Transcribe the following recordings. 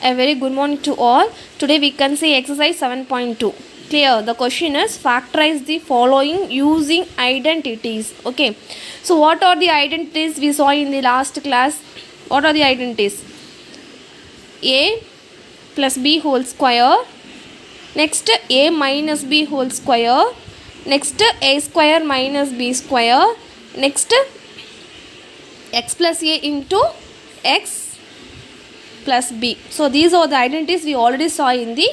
A very good morning to all. Today we can see exercise 7.2. Clear. The question is factorize the following using identities. Okay. So what are the identities we saw in the last class? What are the identities? A plus B whole square. Next A minus B whole square. Next A square minus B square. Next x plus A into x plus b. So these are the identities we already saw in the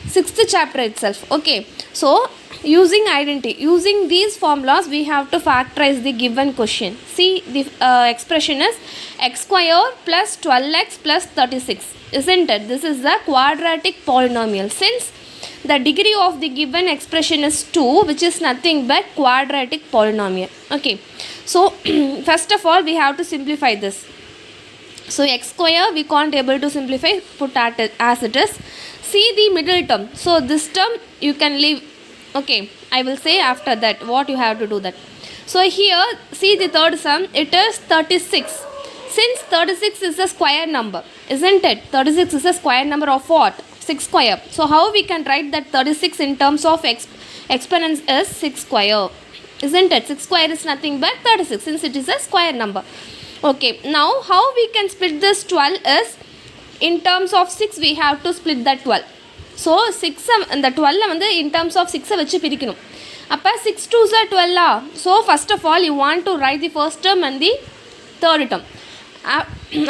6th chapter itself. Okay, so using these formulas we have to factorize the given question. See, the expression is x square plus 12x plus 36, isn't it? This is the quadratic polynomial. Since the degree of the given expression is 2, which is nothing but quadratic polynomial. Okay, so first of all we have to simplify this. So x square we can't able to simplify, put as it is. See the middle term. So this term you can leave. Okay, I will say after that what you have to do that. So here see the third sum, it is 36. Since 36 is a square number, isn't it? 36 is a square number of what? 6 square. So how we can write that 36 in terms of exponents is 6 square, isn't it? 6 square is nothing but 36 since it is a square number. Okay, now how we can split this 12 is in terms of 6 we have to split that 12. So 6 and the 12 வந்து in terms of 6 வச்சு பிரிக்கணும். அப்ப 6 2s are 12. So first of all you want to write the first term and the third term.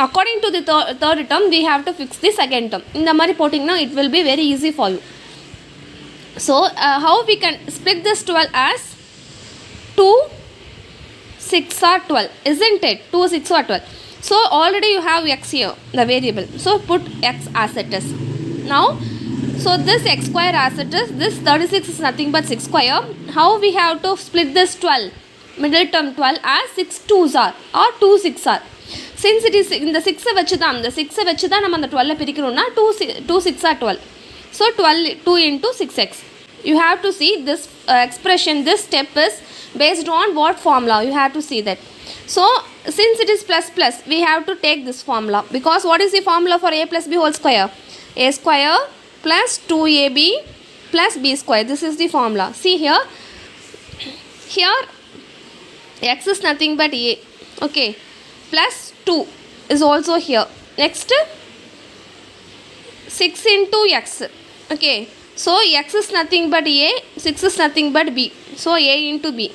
According to the third term we have to fix the second term. இந்த மாதிரி போட்டிங்கன்னா it will be very easy for you. So how we can split this 12 as 2 6 or 12, isn't it? 2 6 or 12. So already you have x here, the variable. So put x as it is. Now so this x square as it is, this 36 is nothing but 6 square. How we have to split this 12, middle term 12 as 6 2s are or 2 6 are. Since it is in the 6 வச்சுதான், the 6 வச்சுதான் நம்ம அந்த 12 பிரிக்கிறோம்னா 2 6 are 12. So 12 2 into 6x. You have to see this expression, this step is based on what formula. You have to see that. So since it is plus plus we have to take this formula, because what is the formula for a plus b whole square? A square plus 2ab plus b square. This is the formula. See here x is nothing but a, okay, plus 2 is also here. Next 6 into x, okay. So x is nothing but a, 6 is nothing but b. So a into b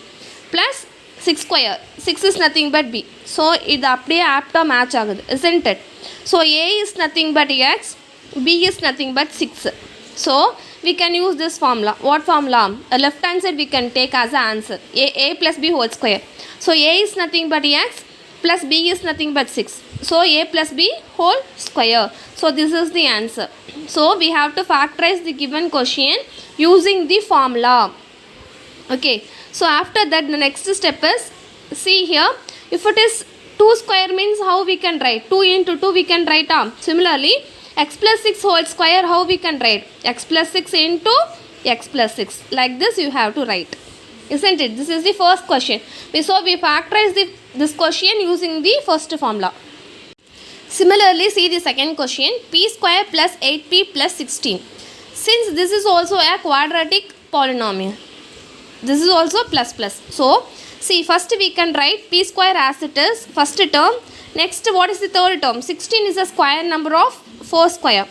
plus 6 square, 6 is nothing but b. So இது அப்படியே ஆப்டா match ஆகுது, isn't it? So a is nothing but x, b is nothing but 6. So we can use this formula. What formula? Left hand side we can take as an answer, a plus b whole square. So a is nothing but x plus b is nothing but 6. So a plus b whole square. So this is the answer. So we have to factorize the given quotient using the formula. Okay, so after that the next step is, see here, if it is 2 square means how we can write? 2 into 2 we can write down. Similarly x plus 6 whole square, how we can write? X plus 6 into x plus 6. Like this you have to write, isn't it? This is the first question. So we factorize this question using the first formula. Similarly, see the second question, p square plus 8p plus 16. Since this is also a quadratic polynomial, this is also plus plus. So see, first we can write p square as it is, first term. Next what is the third term? 16 is a square number of 4 square.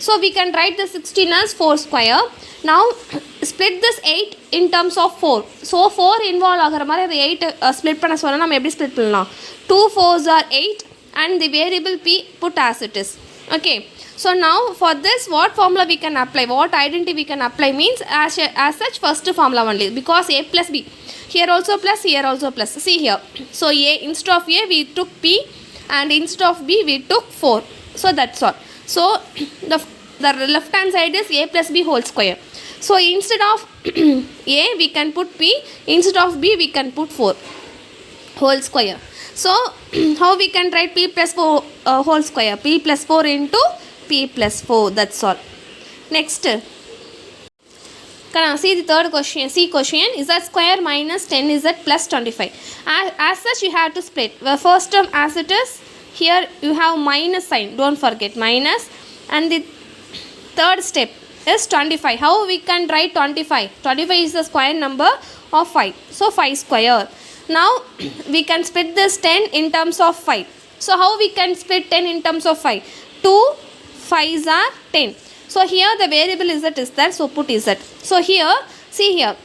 So we can write the 16 as 4 square. Now split this 8 in terms of 4. So 4 involve ஆகிற மாதிரி அது 8 split பண்ண சொன்னா நம்ம எப்படி split பண்ணலாம்? 2 4s are 8 and the variable p put as it is. Okay, so now for this what formula we can apply, what identity we can apply means as such first formula only, because a plus b, here also plus, here also plus. See here, so a instead of a we took p and instead of b we took 4. So that's all. So the left hand side is a plus b whole square. So instead of a we can put p, instead of b we can put 4 whole square. So how we can write p plus 4 whole square? P plus 4 into p plus 4. That's all. Next, see the third question. C question, z square minus 10z plus 25. As such you have to split. The first term as it is, here you have minus sign. Don't forget minus. And the third step is 25. How we can write 25? 25 is the square number of 5. So 5 square. Now we can split this 10 in terms of 5. So how we can split 10 in terms of 5? 2 5s are 10. So here the variable z is there, so put z. So here, see here,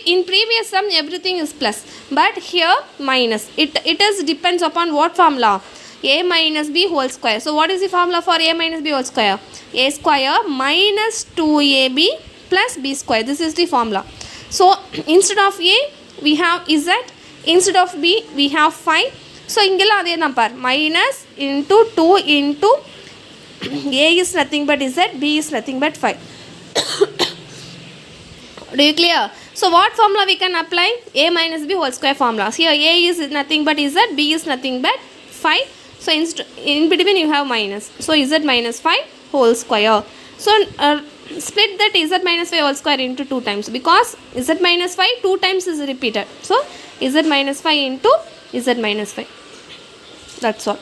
in previous sum everything is plus, but here minus. It is depends upon what formula? A minus b whole square. So what is the formula for a minus b whole square? A square minus 2ab plus b square. This is the formula. So instead of a we have z, instead of b we have 5. So ingella adhe number minus into 2 into a is nothing but z, b is nothing but 5. Do you clear? So what formula we can apply? A minus b whole square formula. Here a is nothing but z, b is nothing but 5. So in between you have minus. So z minus 5 whole square. So split that z minus 5 whole square into 2 times, because z minus 5 2 times is repeated. So z minus 5 into z minus 5. That's all.